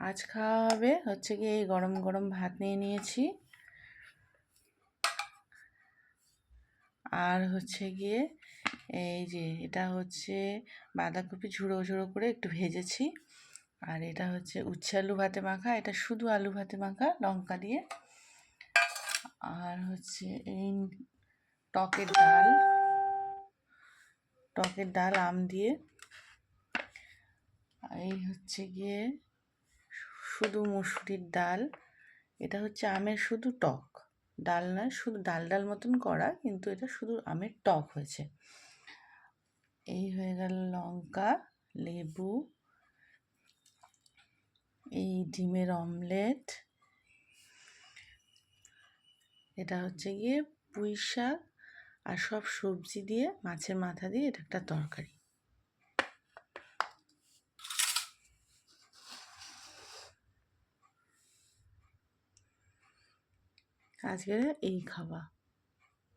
আজ খাওয়া হবে হচ্ছে গিয়ে এই গরম গরম ভাত নিয়ে নিয়েছি, আর হচ্ছে গিয়ে এই যে এটা হচ্ছে বাঁধাকপি ঝুড়ো ঝুড়ো করে একটু ভেজেছি, আর এটা হচ্ছে উচ্ছে আলু ভাতে মাখা, এটা শুধু আলু ভাতে মাখা লঙ্কা দিয়ে, আর হচ্ছে এই টকের ডাল, টকের ডাল আম দিয়ে, এই হচ্ছে গিয়ে শুধু মুসুরির ডাল, এটা হচ্ছে আমের শুধু টক ডাল নয়, শুধু ডাল ডাল মতন করা, কিন্তু এটা শুধু আমের টক হয়েছে। এই হয়ে গেল লঙ্কা, লেবু, এই ডিমের অমলেট, এটা হচ্ছে গিয়ে পুঁই শাক আর সব সবজি দিয়ে মাছের মাথা দিয়ে এটা একটা তরকারি। আজকে এই খাওয়া।